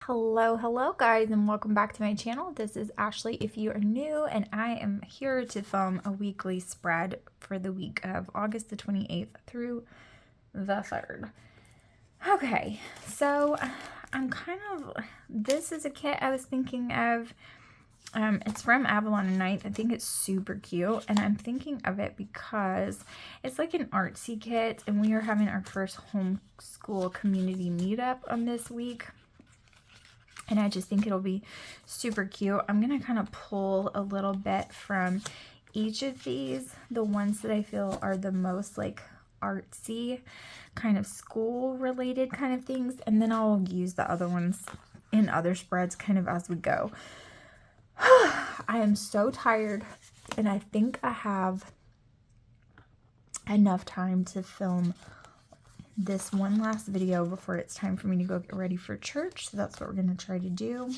Hello guys, and welcome back to my channel. This is Ashley if you are new, and I am here to film a weekly spread for the week of August the 28th through the 3rd. Okay, so this is a kit I was thinking of. It's from Avalon and Night. I think it's super cute, and I'm thinking of it because it's like an artsy kit, and we are having our first homeschool community meetup on this week. And I just think it'll be super cute. I'm going to kind of pull a little bit from each of these, the ones that I feel are the most like artsy, kind of school related kind of things. And then I'll use the other ones in other spreads kind of as we go. I am so tired, and I think I have enough time to film this one last video before it's time for me to go get ready for church. So that's what we're going to try to do.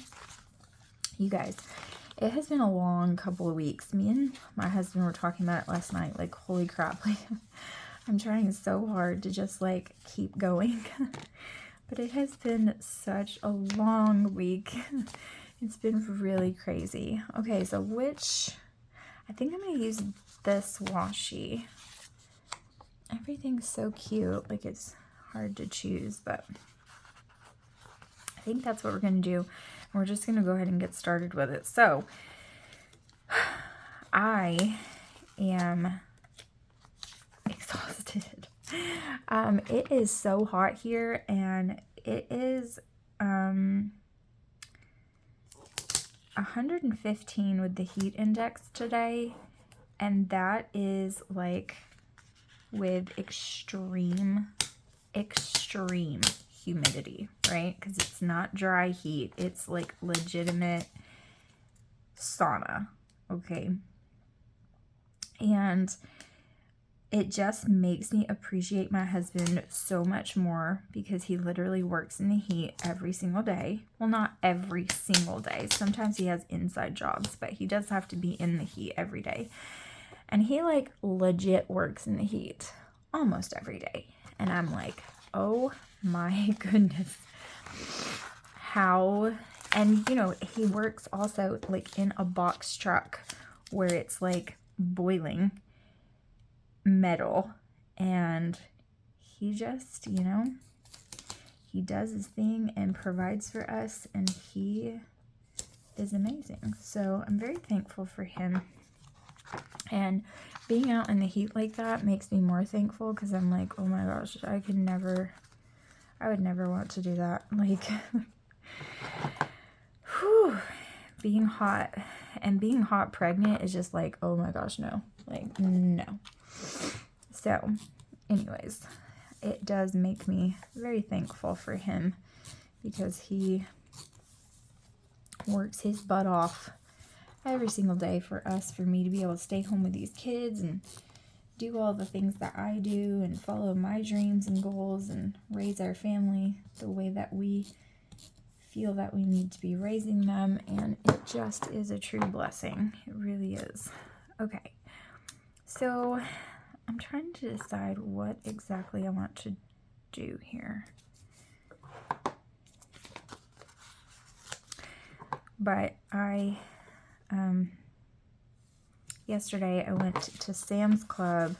You guys, it has been a long couple of weeks. Me and my husband were talking about it last night. Like, holy crap. Like, I'm trying so hard to just like keep going. But it has been such a long week. It's been really crazy. Okay, so I think I'm going to use this washi. Everything's so cute, like it's hard to choose, but I think that's what we're going to do. We're just going to go ahead and get started with it. So, I am exhausted. It is so hot here, and it is 115 with the heat index today, and that is like with extreme humidity, right? Because it's not dry heat, it's like legitimate sauna, okay? And it just makes me appreciate my husband so much more, because he literally works in the heat every single day. Well, not every single day. Sometimes he has inside jobs, but he does have to be in the heat every day. And he like legit works in the heat almost every day. And I'm like, oh my goodness. How? And you know, he works also like in a box truck where it's like boiling metal. And he just, you know, he does his thing and provides for us, and he is amazing. So I'm very thankful for him. And being out in the heat like that makes me more thankful, because I'm like, oh my gosh, I would never want to do that. Like, whew, being hot pregnant is just like, oh my gosh, no. Like, no. So, anyways, it does make me very thankful for him, because he works his butt off every single day for me to be able to stay home with these kids and do all the things that I do and follow my dreams and goals and raise our family the way that we feel that we need to be raising them. And it just is a true blessing. It really is. Okay, so I'm trying to decide what exactly I want to do here. But yesterday I went to Sam's Club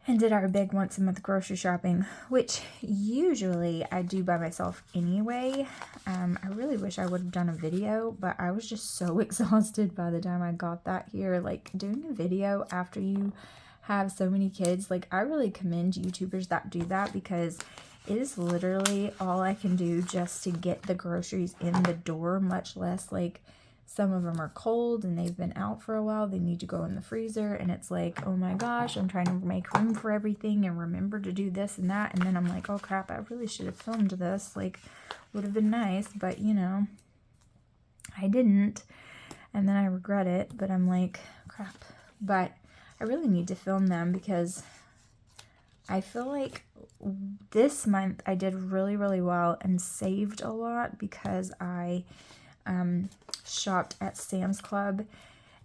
and did our big once a month grocery shopping, which usually I do by myself anyway. I really wish I would have done a video, but I was just so exhausted by the time I got that here. Like, doing a video after you have so many kids, like, I really commend YouTubers that do that, because it is literally all I can do just to get the groceries in the door, much less like some of them are cold and they've been out for a while. They need to go in the freezer, and it's like, oh my gosh, I'm trying to make room for everything and remember to do this and that. And then I'm like, oh crap, I really should have filmed this. Like, would have been nice, but you know, I didn't. And then I regret it, but I'm like, crap. But I really need to film them, because I feel like this month I did really, really well and saved a lot, because I shopped at Sam's Club,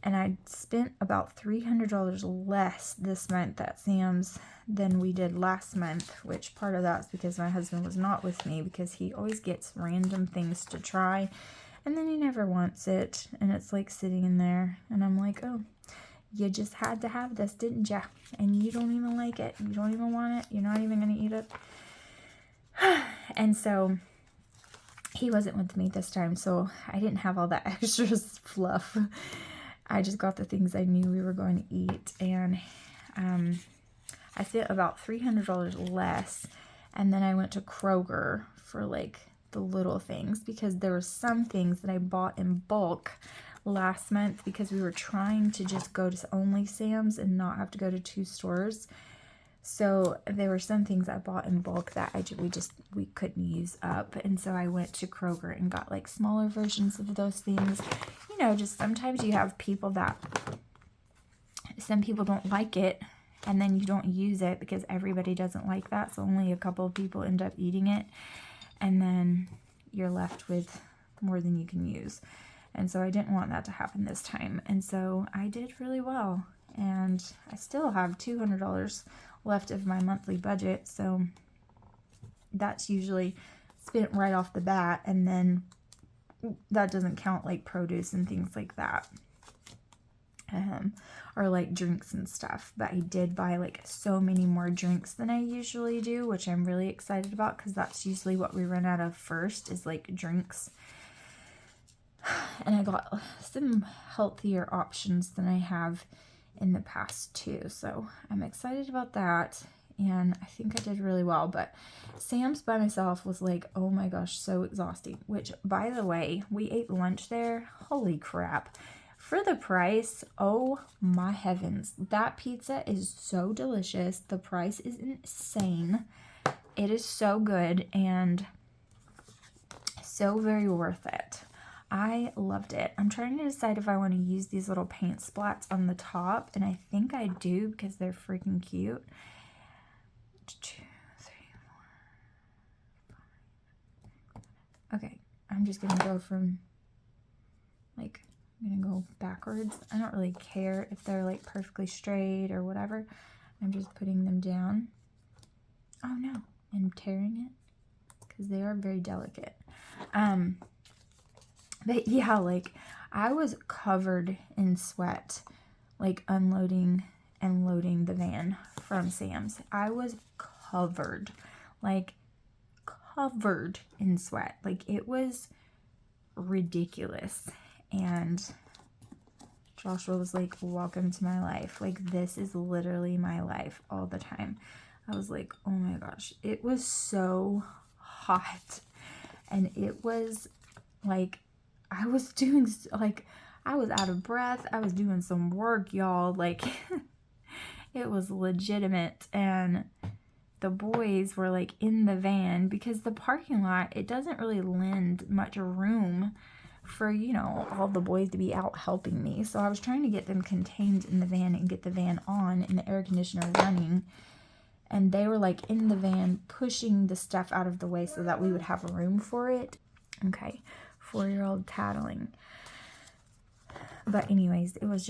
And I spent about $300 less this month at Sam's than we did last month, which part of that's because my husband was not with me, because he always gets random things to try and then he never wants it, and it's like sitting in there, and I'm like, oh, you just had to have this, didn't ya? And you don't even like it, you don't even want it, you're not even gonna eat it. And so he wasn't with me this time, so I didn't have all that extra fluff. I just got the things I knew we were going to eat, and I spent about $300 less, and then I went to Kroger for like the little things, because there were some things that I bought in bulk last month because we were trying to just go to only Sam's and not have to go to 2 stores. So there were some things I bought in bulk that we couldn't use up, and so I went to Kroger and got like smaller versions of those things. You know, just sometimes you have people that, some people don't like it, and then you don't use it because everybody doesn't like that, so only a couple of people end up eating it, and then you're left with more than you can use. And so I didn't want that to happen this time, and so I did really well, and I still have $200 left of my monthly budget, so that's usually spent right off the bat, and then that doesn't count like produce and things like that, or like drinks and stuff. But I did buy like so many more drinks than I usually do, which I'm really excited about, because that's usually what we run out of first, is like drinks. And I got some healthier options than I have in the past too, so I'm excited about that, and I think I did really well. But Sam's by myself was like, oh my gosh, so exhausting. Which, by the way, we ate lunch there. Holy crap, for the price, oh my heavens, that pizza is so delicious. The price is insane. It is so good and so very worth it. I loved it. I'm trying to decide if I want to use these little paint splats on the top, and I think I do because they're freaking cute. 2, 3, 4, 5. Okay, I'm just gonna go from, like, I'm gonna go backwards. I don't really care if they're like perfectly straight or whatever. I'm just putting them down. Oh no, and tearing it because they are very delicate. But yeah, like, I was covered in sweat, like, unloading and loading the van from Sam's. I was covered in sweat. Like, it was ridiculous. And Joshua was like, welcome to my life. Like, this is literally my life all the time. I was like, oh my gosh. It was so hot. And it was like, I was doing, like, I was out of breath. I was doing some work, y'all. Like, it was legitimate. And the boys were, like, in the van because the parking lot, it doesn't really lend much room for, you know, all the boys to be out helping me. So I was trying to get them contained in the van and get the van on and the air conditioner running. And they were, like, in the van pushing the stuff out of the way so that we would have room for it. Okay. 4-year-old tattling. But anyways, it was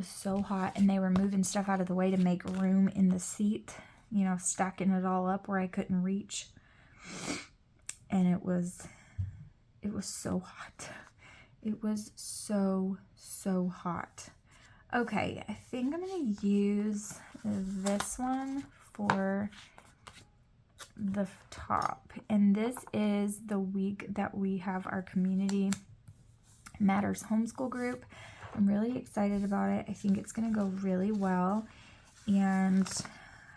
so hot, and they were moving stuff out of the way to make room in the seat, you know, stacking it all up where I couldn't reach. And it was so hot. It was so hot. Okay, I think I'm going to use this one for the top, and this is the week that we have our Community Matters homeschool group. I'm really excited about it. I think it's going to go really well, and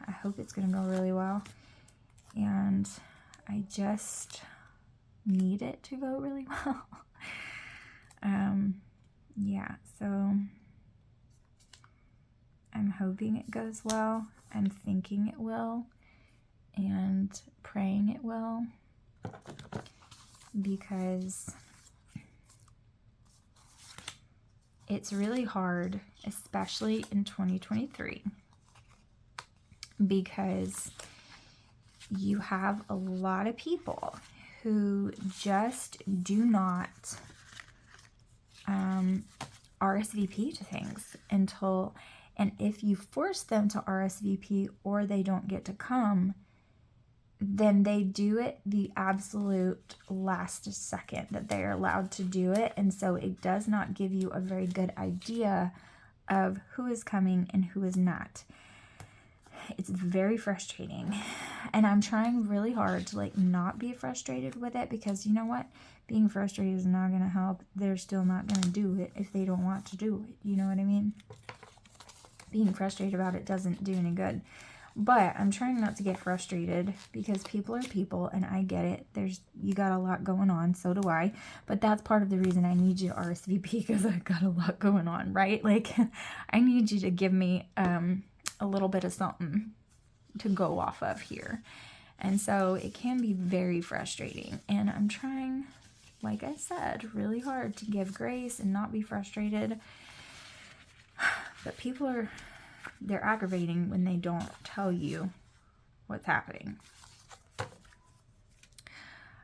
I hope it's going to go really well, and I just need it to go really well. Yeah, so I'm hoping it goes well. I'm thinking it will, and praying it will, because it's really hard, especially in 2023, because you have a lot of people who just do not RSVP to things until, and if you force them to RSVP or they don't get to come, then they do it the absolute last second that they are allowed to do it. And so it does not give you a very good idea of who is coming and who is not. It's very frustrating. And I'm trying really hard to like not be frustrated with it, because you know what? Being frustrated is not going to help. They're still not going to do it if they don't want to do it. You know what I mean? Being frustrated about it doesn't do any good. But I'm trying not to get frustrated, because people are people and I get it. You got a lot going on, so do I. But that's part of the reason I need you to RSVP, because I got a lot going on, right? Like I need you to give me a little bit of something to go off of here. And so it can be very frustrating. And I'm trying, like I said, really hard to give grace and not be frustrated. But people they're aggravating when they don't tell you what's happening.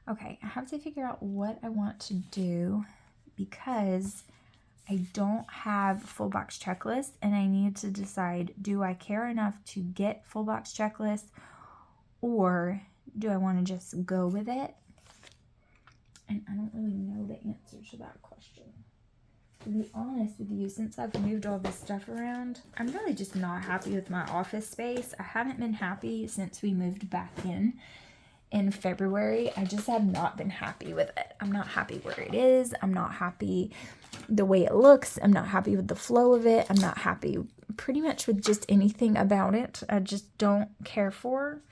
Okay, I have to figure out what I want to do, because I don't have full box checklist, and I need to decide, do I care enough to get full box checklist, or do I want to just go with it? And I don't really know the answer to that question. To be honest with you, since I've moved all this stuff around, I'm really just not happy with my office space. I haven't been happy since we moved back in February. I just have not been happy with it. I'm not happy where it is. I'm not happy the way it looks. I'm not happy with the flow of it. I'm not happy pretty much with just anything about it. I just don't care for.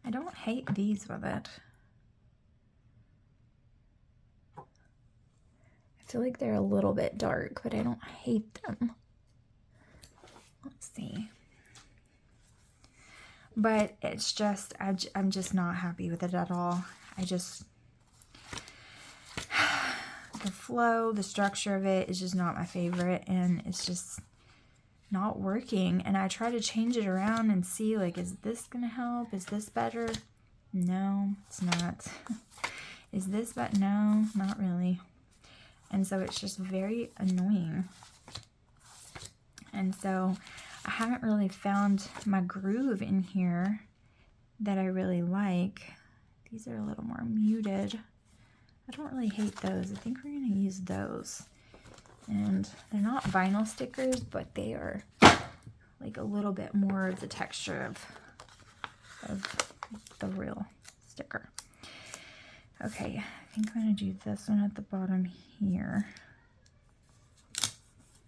I don't hate these with it. I feel like they're a little bit dark, but I don't hate them. Let's see. But it's just, I'm just not happy with it at all. The flow, the structure of it is just not my favorite, and it's just not working. And I try to change it around and see, like, is this gonna help? Is this better? No, it's not. Is this better? No, not really. And so it's just very annoying. And so I haven't really found my groove in here that I really like. These are a little more muted. I don't really hate those. I think we're going to use those. And they're not vinyl stickers, but they are like a little bit more of the texture of the real sticker. Okay, I think I'm going to do this one at the bottom here.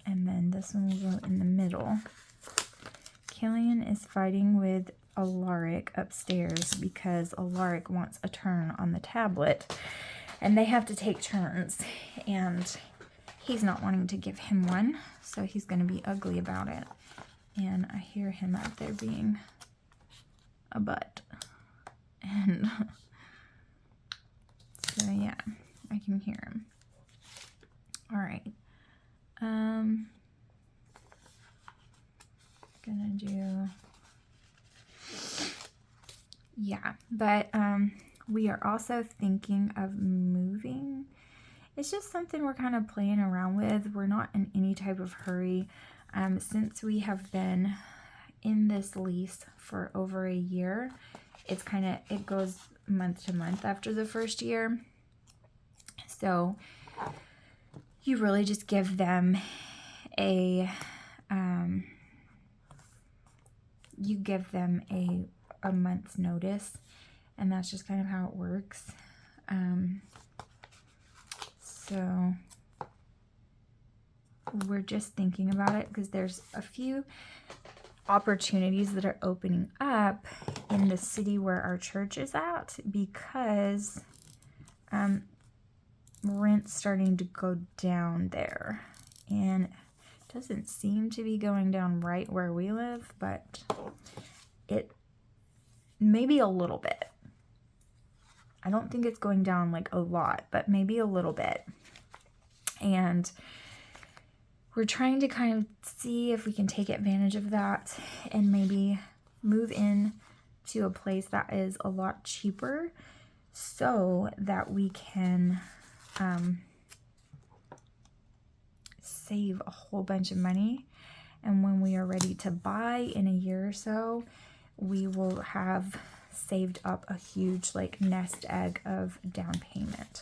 And then this one will go in the middle. Killian is fighting with Alaric upstairs because Alaric wants a turn on the tablet. And they have to take turns. And he's not wanting to give him one, so he's going to be ugly about it. And I hear him out there being a butt. And so yeah, I can hear him. All right. Gonna do, yeah, but we are also thinking of moving. It's just something we're kind of playing around with. We're not in any type of hurry. Since we have been in this lease for over a year, it goes month to month after the first year. So you really just give them a month's notice, and that's just kind of how it works. So we're just thinking about it because there's a few opportunities that are opening up in the city where our church is at, because rent's starting to go down there, and it doesn't seem to be going down right where we live, but it maybe a little bit. I don't think it's going down like a lot, but maybe a little bit. And we're trying to kind of see if we can take advantage of that and maybe move in to a place that is a lot cheaper so that we can save a whole bunch of money. And when we are ready to buy in a year or so, we will have saved up a huge like nest egg of down payment.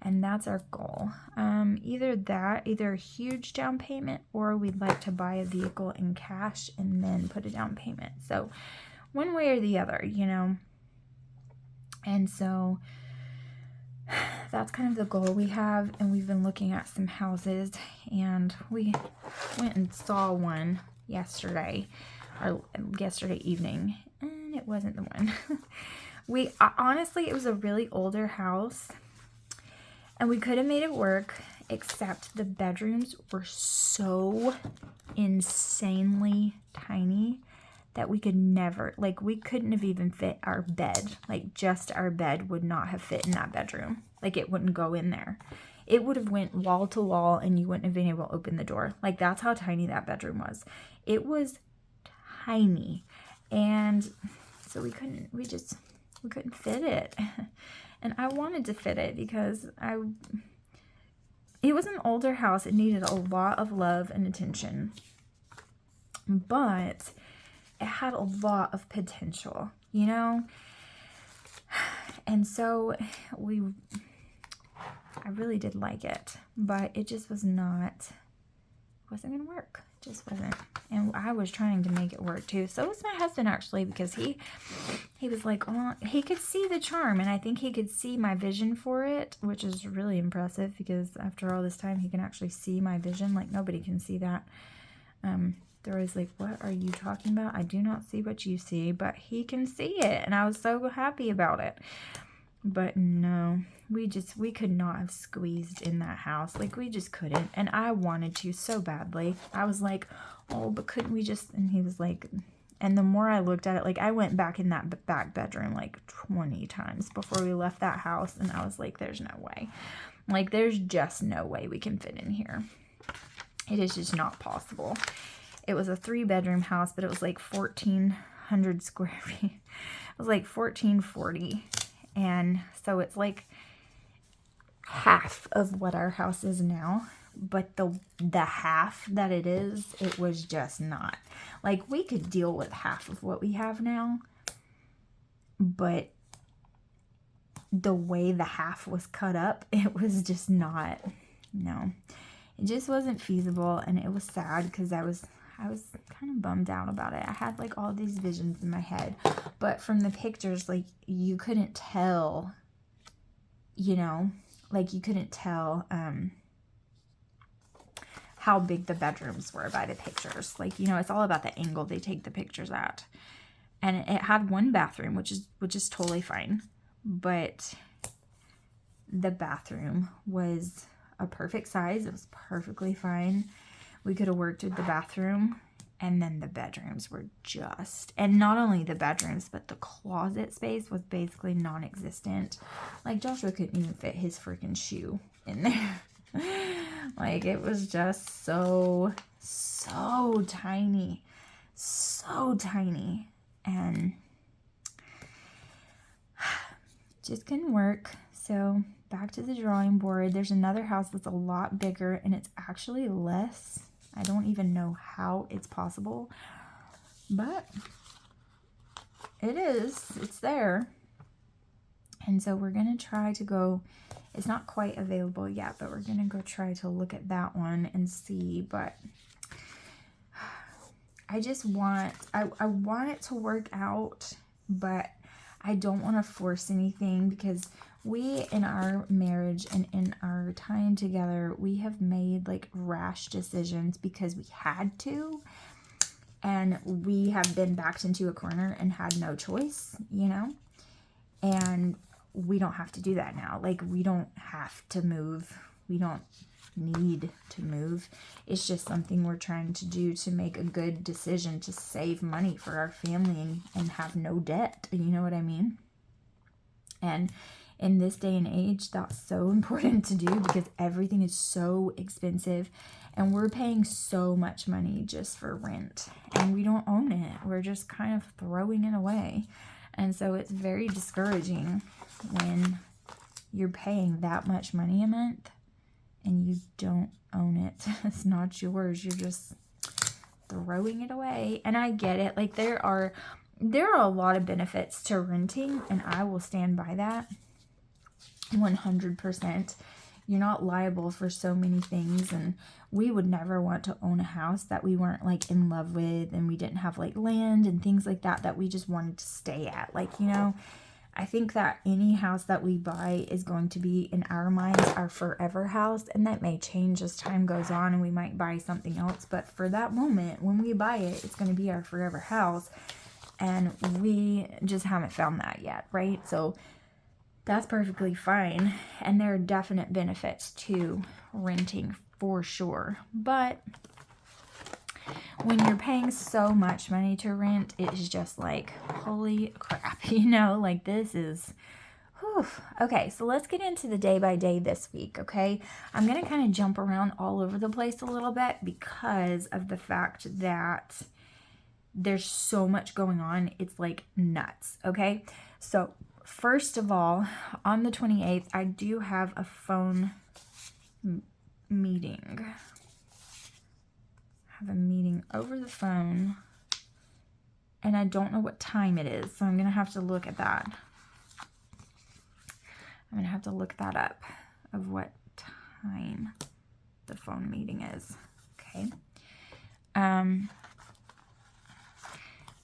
And that's our goal. Either a huge down payment, or we'd like to buy a vehicle in cash and then put a down payment. So one way or the other, you know. And so that's kind of the goal we have. And we've been looking at some houses, and we went and saw one yesterday evening, and it wasn't the one. Honestly, it was a really older house, and we could have made it work, except the bedrooms were so insanely tiny that we could never, like, we couldn't have even fit our bed. Like, just our bed would not have fit in that bedroom. Like, it wouldn't go in there. It would have went wall to wall, and you wouldn't have been able to open the door. Like, that's how tiny that bedroom was. It was tiny. And so we couldn't fit it. And I wanted to fit it because it was an older house. It needed a lot of love and attention. But it had a lot of potential, you know? And so I really did like it, but it just wasn't going to work. It just wasn't. And I was trying to make it work too. So was my husband, actually, because he was like, oh, he could see the charm, and I think he could see my vision for it, which is really impressive, because after all this time, he can actually see my vision. Like, nobody can see that. They're always like, what are you talking about? I do not see what you see, but he can see it, and I was so happy about it. But no, we could not have squeezed in that house. Like, we just couldn't. And I wanted to so badly. I was like, oh, but couldn't we just? And he was like, and the more I looked at it, like, I went back in that back bedroom like 20 times before we left that house. And I was like, there's no way. Like, there's just no way we can fit in here. It is just not possible. It was a 3-bedroom house, but it was like 1,400 square feet. It was like 1,440. And so it's like half of what our house is now. But the half that it is, it was just not. Like, we could deal with half of what we have now. But the way the half was cut up, it was just not, no. It just wasn't feasible, and it was sad because I was kind of bummed out about it. I had like all these visions in my head, but from the pictures, like, you couldn't tell, you know, like, you couldn't tell how big the bedrooms were by the pictures. Like, you know, it's all about the angle they take the pictures at. And it had one bathroom, which is totally fine, but the bathroom was a perfect size. It was perfectly fine. We could have worked with the bathroom, and then the bedrooms were just, and not only the bedrooms, but the closet space was basically non-existent. Like, Joshua couldn't even fit his freaking shoe in there. Like, it was just so tiny, and just couldn't work. So back to the drawing board. There's another house that's a lot bigger, and it's actually less. I don't even know how it's possible, but it is. It's there. And so we're going to try to go. It's not quite available yet, but we're going to go try to look at that one and see. But I just want, I want it to work out, but I don't want to force anything, because we, in our marriage and in our time together, we have made like rash decisions because we had to, and we have been backed into a corner and had no choice, you know, and we don't have to do that now. Like, we don't have to move. We don't need to move. It's just something we're trying to do to make a good decision to save money for our family and have no debt. You know what I mean? And in this day and age, that's so important to do, because everything is so expensive, and we're paying so much money just for rent, and we don't own it. We're just kind of throwing it away. And so it's very discouraging when you're paying that much money a month and you don't own it. It's not yours. You're just throwing it away. And I get it. Like, there are a lot of benefits to renting, and I will stand by that 100%. You're not liable for so many things, and we would never want to own a house that we weren't like in love with, and we didn't have like land and things like that we just wanted to stay at. Like, you know, I think that any house that we buy is going to be, in our minds, our forever house, and that may change as time goes on and we might buy something else, but for that moment when we buy it, it's going to be our forever house, and we just haven't found that yet, right? So that's perfectly fine, and there are definite benefits to renting for sure, but when you're paying so much money to rent, it's just like, holy crap, you know, like this is, whew. Okay, so let's get into the day by day this week, okay? I'm going to kind of jump around all over the place a little bit because of the fact that there's so much going on. It's like nuts, okay? So first of all, on the 28th, I do have a phone meeting. Have a meeting over the phone, and I don't know what time it is, so I'm gonna have to look at that. I'm gonna have to look that up, of what time the phone meeting is. Okay.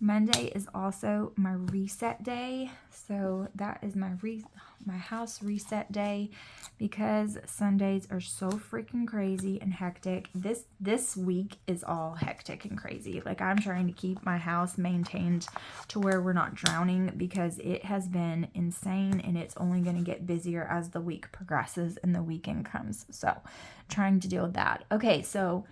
Monday is also my reset day, so that is my house reset day, because Sundays are so freaking crazy and hectic. This week is all hectic and crazy. Like, I'm trying to keep my house maintained to where we're not drowning, because it has been insane, and it's only going to get busier as the week progresses and the weekend comes. So trying to deal with that. Okay, so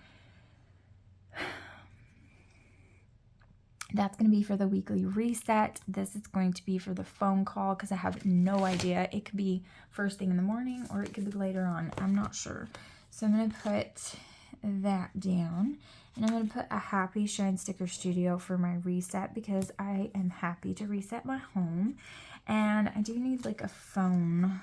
that's going to be for the weekly reset. This is going to be for the phone call, because I have no idea. It could be first thing in the morning, or it could be later on. I'm not sure. So I'm going to put that down. And I'm going to put a happy Shine Sticker Studio for my reset, because I am happy to reset my home. And I do need like a phone.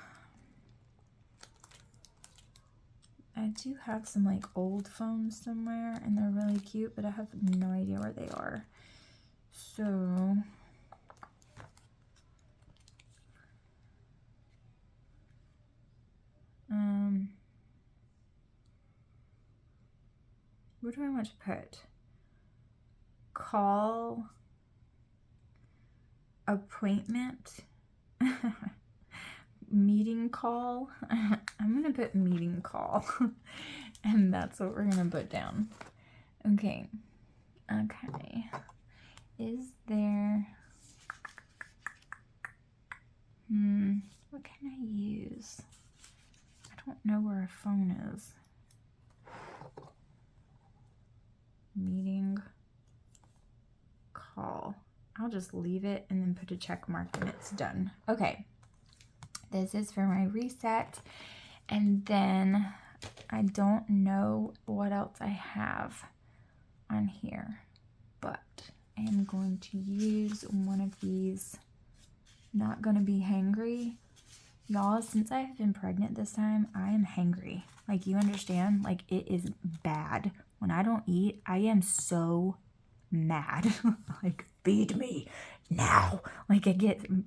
I do have some like old phones somewhere, and they're really cute, but I have no idea where they are. So, what do I want to put? Call, appointment, meeting call. I'm going to put meeting call, and that's what we're going to put down. Okay. Is there, what can I use? I don't know where a phone is. Meeting, call. I'll just leave it and then put a check mark when it's done. Okay, this is for my reset. And then I don't know what else I have on here, but I am going to use one of these. Not going to be hangry. Y'all, since I have been pregnant this time, I am hangry. Like, you understand? Like, it is bad. When I don't eat, I am so mad. Like, feed me now. Like,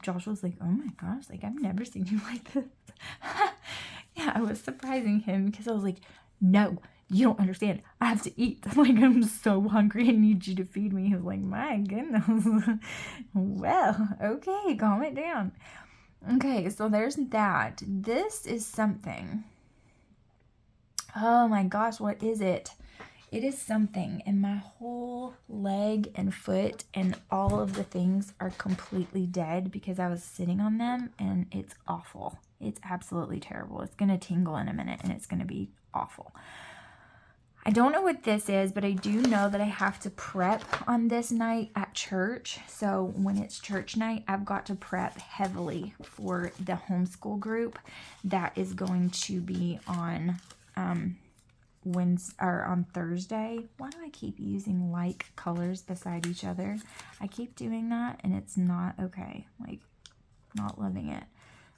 Josh was like, oh my gosh, like, I've never seen you like this. Yeah, I was surprising him, because I was like, no, you don't understand. I have to eat. Like, I'm so hungry. I need you to feed me. He was like, my goodness. Well, okay, calm it down. Okay, so there's that. This is something. Oh my gosh, what is it? It is something, and my whole leg and foot and all of the things are completely dead because I was sitting on them, and it's awful. It's absolutely terrible. It's going to tingle in a minute, and it's going to be awful. I don't know what this is, but I do know that I have to prep on this night at church. So when it's church night, I've got to prep heavily for the homeschool group that is going to be on Wednesday or on Thursday. Why do I keep using like colors beside each other? I keep doing that, and it's not okay. Like, not loving it.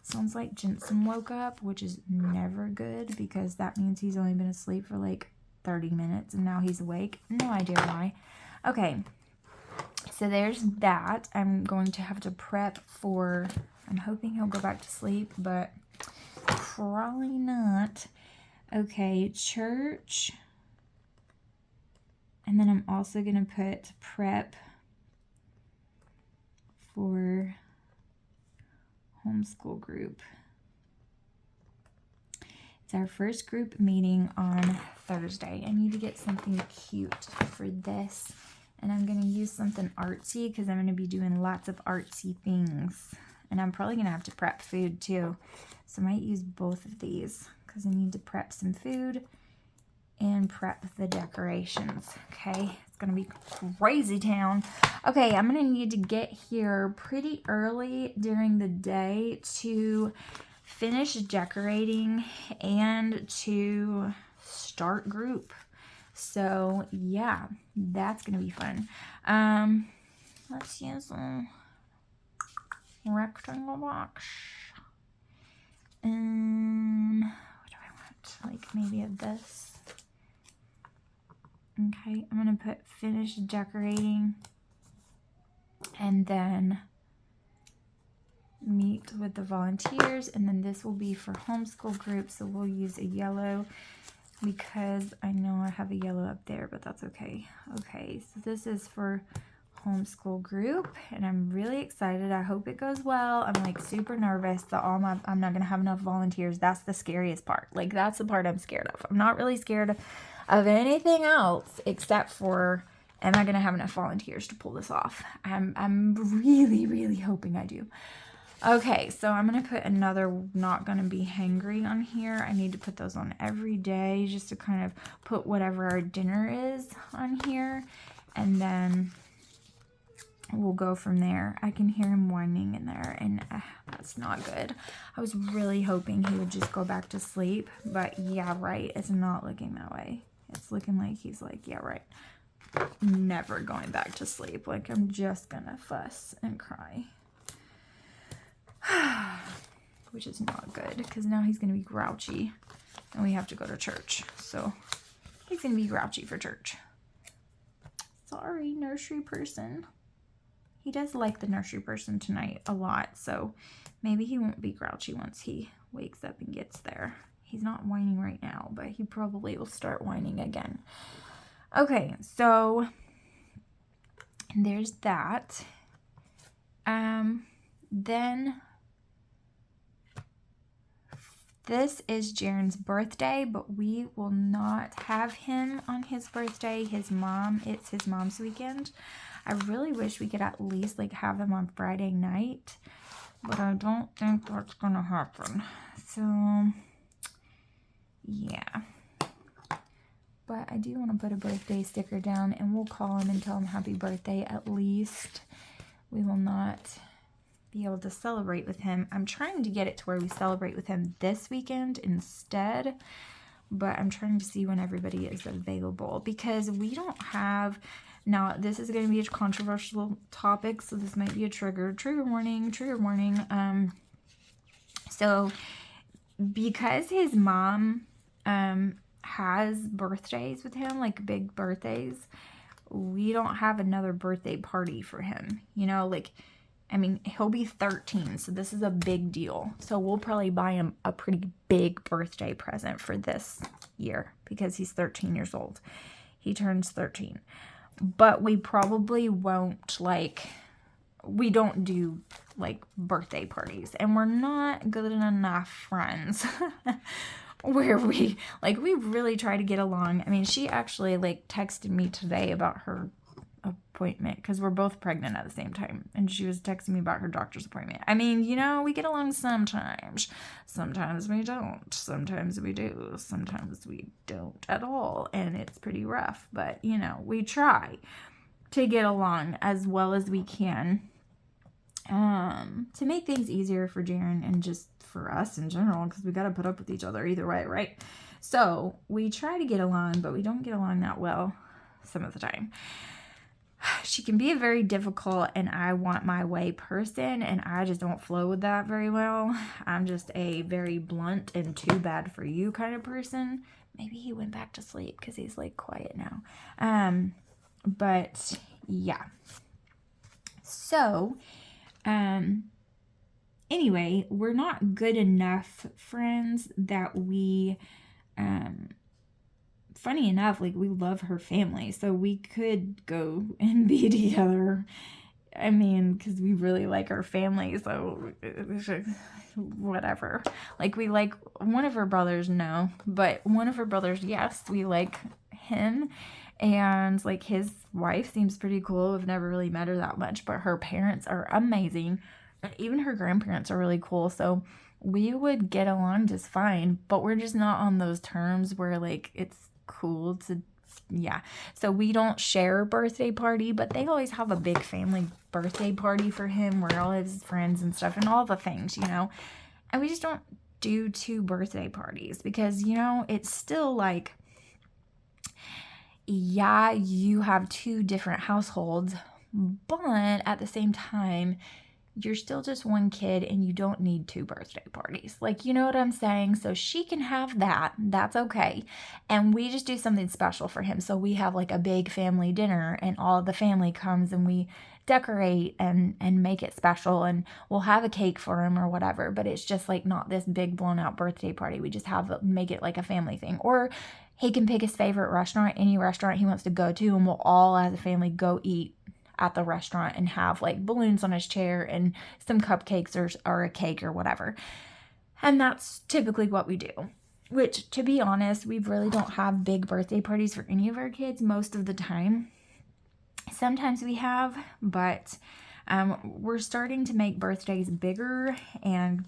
Sounds like Jensen woke up, which is never good because that means he's only been asleep for like 30 minutes and now he's awake. No idea why. Okay, so there's that. I'm going to have to prep for, I'm hoping he'll go back to sleep, but probably not. Okay, church. And then I'm also going to put prep for homeschool group. It's our first group meeting on Thursday. I need to get something cute for this. And I'm going to use something artsy because I'm going to be doing lots of artsy things. And I'm probably going to have to prep food too. So I might use both of these because I need to prep some food and prep the decorations. Okay, it's going to be crazy town. Okay, I'm going to need to get here pretty early during the day to finish decorating and to start group. So yeah, that's gonna be fun. Let's use a rectangle box. What do I want? Like maybe of this. Okay, I'm gonna put finish decorating and then meet with the volunteers, and then this will be for homeschool group, so we'll use a yellow because I know I have a yellow up there, but that's okay. Okay, so this is for homeschool group, and I'm really excited. I hope it goes well. I'm like super nervous that I'm not gonna have enough volunteers. That's the scariest part. Like that's the part I'm scared of. I'm not really scared of anything else except for, am I gonna have enough volunteers to pull this off? I'm really, really hoping I do. Okay, so I'm going to put another not going to be hangry on here. I need to put those on every day just to kind of put whatever our dinner is on here. And then we'll go from there. I can hear him whining in there, and that's not good. I was really hoping he would just go back to sleep. But yeah, right. It's not looking that way. It's looking like he's like, yeah, right. Never going back to sleep. Like I'm just going to fuss and cry. Which is not good because now he's going to be grouchy and we have to go to church. So he's going to be grouchy for church. Sorry, nursery person. He does like the nursery person tonight a lot. So maybe he won't be grouchy once he wakes up and gets there. He's not whining right now, but he probably will start whining again. Okay, so there's that. Then this is Jaren's birthday, but we will not have him on his birthday. It's his mom's weekend. I really wish we could at least like have him on Friday night, but I don't think that's gonna happen. So yeah, but I do want to put a birthday sticker down, and we'll call him and tell him happy birthday at least. We will not be able to celebrate with him. I'm trying to get it to where we celebrate with him this weekend instead, but I'm trying to see when everybody is available because we don't have, now this is going to be a controversial topic, so this might be a trigger warning. So because his mom has birthdays with him, like big birthdays, we don't have another birthday party for him, you know, like, I mean, he'll be 13, so this is a big deal. So we'll probably buy him a pretty big birthday present for this year because he's 13 years old. He turns 13. But we probably won't, like, we don't do, like, birthday parties. And we're not good enough friends where we really try to get along. I mean, she actually, like, texted me today about her appointment because we're both pregnant at the same time, and she was texting me about her doctor's appointment. I mean, you know, we get along sometimes we don't, sometimes we do, sometimes we don't at all, and it's pretty rough, but you know, we try to get along as well as we can to make things easier for Jaren and just for us in general, because we got to put up with each other either way, right? So we try to get along, but we don't get along that well some of the time. she can be a very difficult and I want my way person, and I just don't flow with that very well. I'm just a very blunt and too bad for you kind of person. Maybe he went back to sleep because he's like quiet now. But yeah. So, anyway, we're not good enough friends that we, funny enough, like, we love her family, so we could go and be together. I mean, because we really like our family, so whatever. Like, we like one of her brothers, no, but one of her brothers, yes, we like him. And like, his wife seems pretty cool. We've never really met her that much, but her parents are amazing. Even her grandparents are really cool. So we would get along just fine, but we're just not on those terms where like it's cool to, yeah. So we don't share a birthday party, but they always have a big family birthday party for him where all his friends and stuff and all the things, you know. And we just don't do 2 birthday parties because, you know, it's still like, yeah, you have 2 different households, but at the same time, you're still just one kid and you don't need 2 birthday parties. Like, you know what I'm saying? So she can have that. That's okay. And we just do something special for him. So we have like a big family dinner and all the family comes and we decorate and make it special, and we'll have a cake for him or whatever, but it's just like not this big blown out birthday party. We just make it like a family thing. Or he can pick his favorite restaurant, any restaurant he wants to go to, and we'll all as a family go eat at the restaurant and have like balloons on his chair and some cupcakes or a cake or whatever. And that's typically what we do. Which, to be honest, we really don't have big birthday parties for any of our kids most of the time. Sometimes we have, but we're starting to make birthdays bigger, and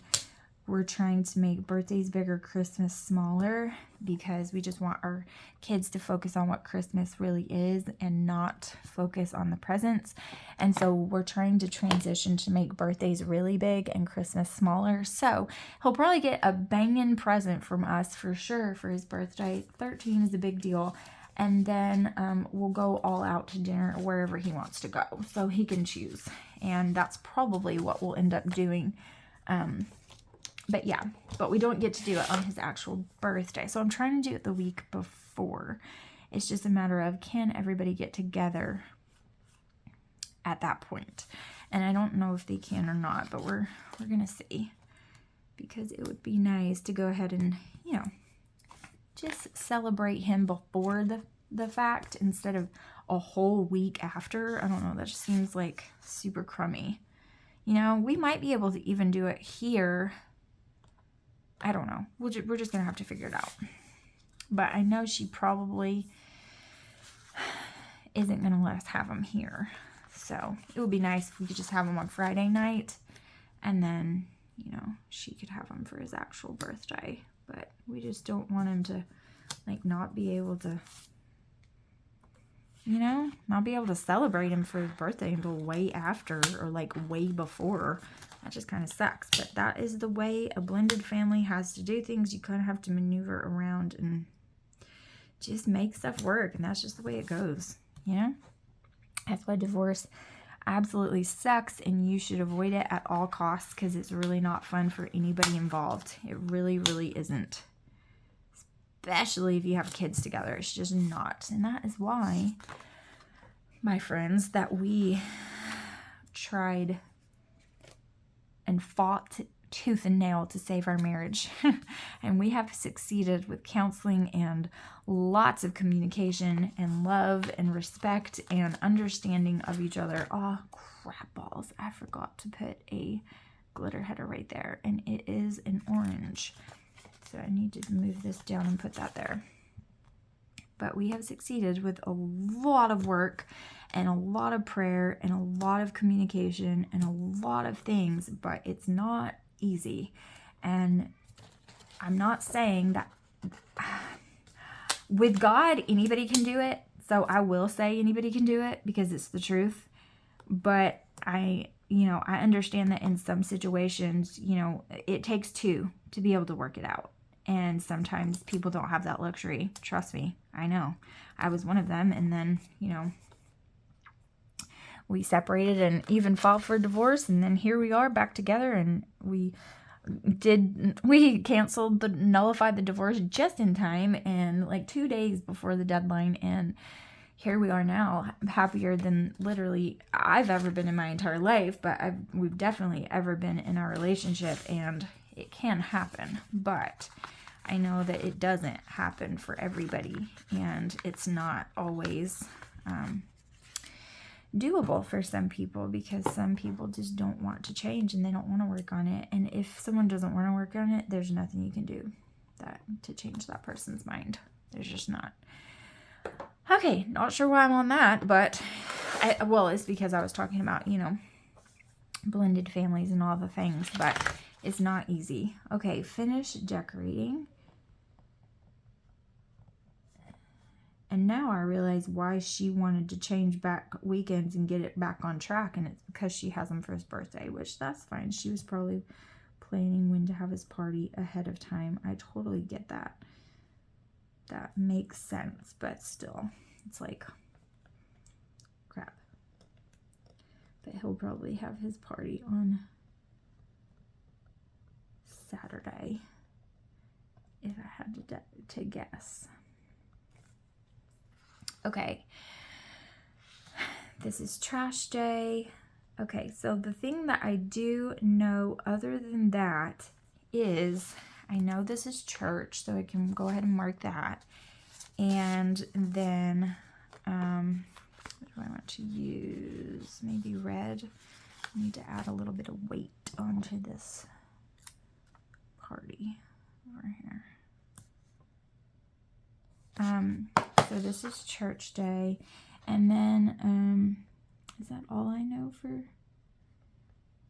we're trying to make birthdays bigger, Christmas smaller, because we just want our kids to focus on what Christmas really is and not focus on the presents. And so we're trying to transition to make birthdays really big and Christmas smaller. So he'll probably get a banging present from us for sure for his birthday. 13 is a big deal. And then we'll go all out to dinner wherever he wants to go. So he can choose. And that's probably what we'll end up doing. But yeah, but we don't get to do it on his actual birthday. So I'm trying to do it the week before. It's just a matter of, can everybody get together at that point? And I don't know if they can or not, but we're going to see. Because it would be nice to go ahead and, you know, just celebrate him before the fact instead of a whole week after. I don't know, that just seems like super crummy. You know, we might be able to even do it here. I don't know. We're just going to have to figure it out. But I know she probably isn't going to let us have him here. So it would be nice if we could just have him on Friday night. And then, you know, she could have him for his actual birthday. But we just don't want him to, like, not be able to, you know, not be able to celebrate him for his birthday until way after or, like, way before. That just kind of sucks, but that is the way a blended family has to do things. You kind of have to maneuver around and just make stuff work, and that's just the way it goes, you know? That's why divorce absolutely sucks, and you should avoid it at all costs because it's really not fun for anybody involved. It really, really isn't. Especially if you have kids together. It's just not. And that is why, my friends, that we tried and fought tooth and nail to save our marriage. And we have succeeded with counseling and lots of communication and love and respect and understanding of each other. Oh, crap balls. I forgot to put a glitter header right there. And it is an orange. So I need to move this down and put that there. But we have succeeded with a lot of work and a lot of prayer and a lot of communication and a lot of things, but it's not easy. And I'm not saying that with God, anybody can do it. So I will say anybody can do it because it's the truth. But I understand that in some situations, you know, it takes 2 to be able to work it out. And sometimes people don't have that luxury. Trust me, I know. I was one of them. And then, you know, we separated and even filed for divorce, and then here we are back together, and we nullified the divorce just in time, and like 2 days before the deadline, and here we are now, happier than literally I've ever been in my entire life, but we've definitely ever been in our relationship, and it can happen, but I know that it doesn't happen for everybody, and it's not always doable for some people, because some people just don't want to change and they don't want to work on it. And if someone doesn't want to work on it, there's nothing you can do to change that person's mind. There's just not. Okay, not sure why I'm on that, but it's because I was talking about, blended families and all the things, but it's not easy. Okay, finish decorating. And now I realize why she wanted to change back weekends and get it back on track. And it's because she has him for his birthday, which that's fine. She was probably planning when to have his party ahead of time. I totally get that. That makes sense, but still, it's like, crap. But he'll probably have his party on Saturday, if I had to guess. Okay, this is trash day. Okay, so the thing that I do know other than that is, I know this is church, so I can go ahead and mark that. And then, what do I want to use? Maybe red. I need to add a little bit of weight onto this party over here. So this is church day, and then, is that all I know for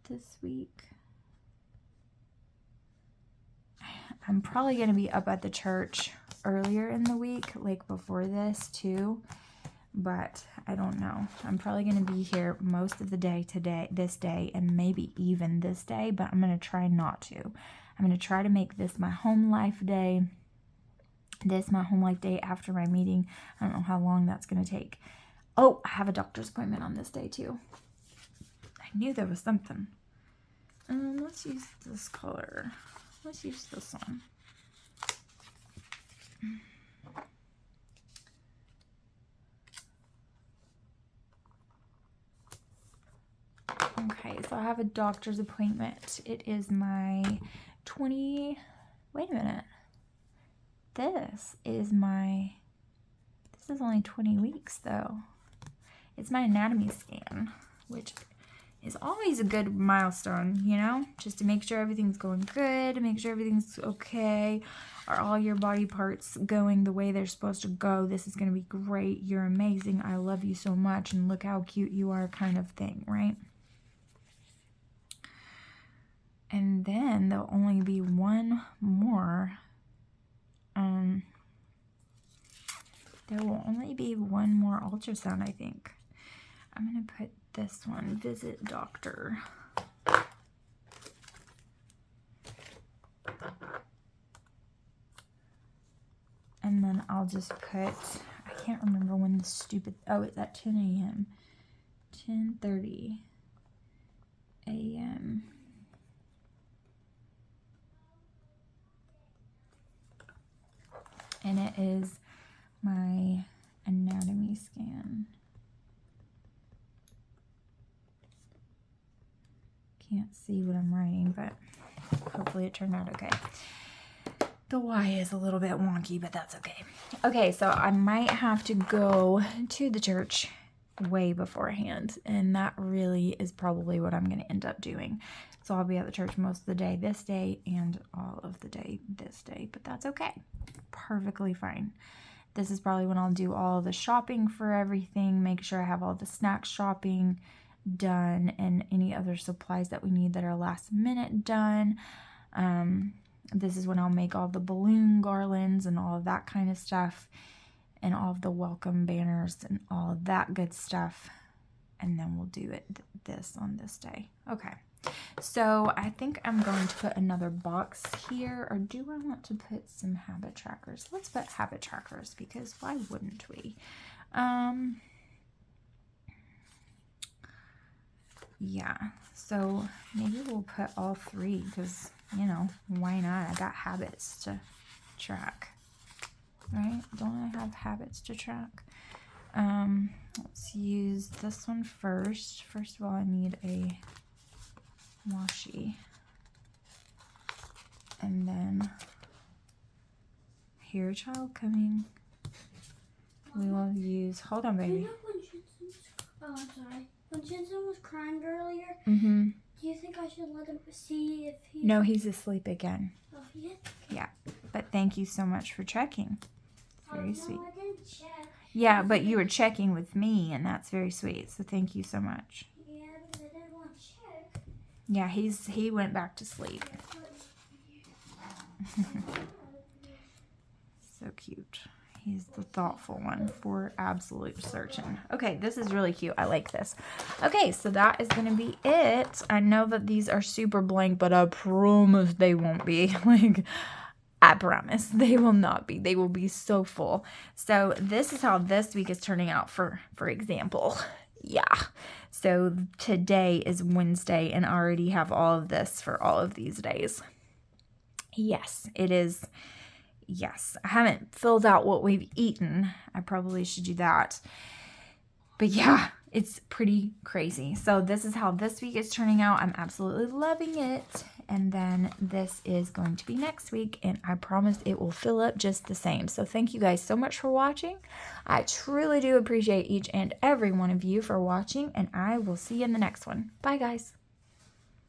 this week? I'm probably going to be up at the church earlier in the week, like before this too, but I don't know. I'm probably going to be here most of the day this day, and maybe even this day, but I'm going to try not to. I'm going to try to make this my home life day. My home life day after my meeting. I don't know how long that's going to take. Oh, I have a doctor's appointment on this day too. I knew there was something. Let's use this color. Let's use this one. Okay, so I have a doctor's appointment. It is my wait a minute. This is only 20 weeks though. It's my anatomy scan, which is always a good milestone, just to make sure everything's going good, make sure everything's okay. Are all your body parts going the way they're supposed to go? This is going to be great. You're amazing. I love you so much, and look how cute you are, kind of thing, right? And then there'll only be one more. There will only be one more ultrasound, I think. I'm going to put this one, visit doctor. And then I'll just put, I can't remember when the it's at 10 a.m. 10:30 a.m. And it is my anatomy scan. Can't see what I'm writing, but hopefully it turned out okay. The Y is a little bit wonky, but that's okay. Okay, so I might have to go to the church way beforehand, and that really is probably what I'm going to end up doing. So I'll be at the church most of the day this day and all of the day this day, but that's okay. Perfectly fine. This is probably when I'll do all the shopping for everything, make sure I have all the snack shopping done and any other supplies that we need that are last minute done. This is when I'll make all the balloon garlands and all of that kind of stuff, and all of the welcome banners and all of that good stuff. And then we'll do this on this day. Okay. So I think I'm going to put another box here, or do I want to put some habit trackers? Let's put habit trackers, because why wouldn't we? yeah, so maybe we'll put all 3 because, you know, why not? I got habits to track, right? Don't I have habits to track? Let's use this one first. First of all, I need a washi. And then, here, child, coming. We will use, hold on, baby. Oh, I'm sorry. When Jensen was crying earlier, Mm-hmm. do you think I should let him see if he... No, he's asleep again. Oh, he is? Yeah, but thank you so much for checking. It's very sweet. No, I didn't check. Yeah, but you were checking with me, and that's very sweet, so thank you so much. Yeah, because I didn't want to check. Yeah, he went back to sleep. So cute. He's the thoughtful one for absolute certain. Okay, this is really cute. I like this. Okay, so that is going to be it. I know that these are super blank, but I promise they won't be. Like, I promise they will not be. They will be so full. So this is how this week is turning out for example. Yeah. So today is Wednesday and I already have all of this for all of these days. Yes, it is. Yes, I haven't filled out what we've eaten. I probably should do that. But yeah, it's pretty crazy. So this is how this week is turning out. I'm absolutely loving it. And then this is going to be next week. And I promise it will fill up just the same. So thank you guys so much for watching. I truly do appreciate each and every one of you for watching. And I will see you in the next one. Bye, guys.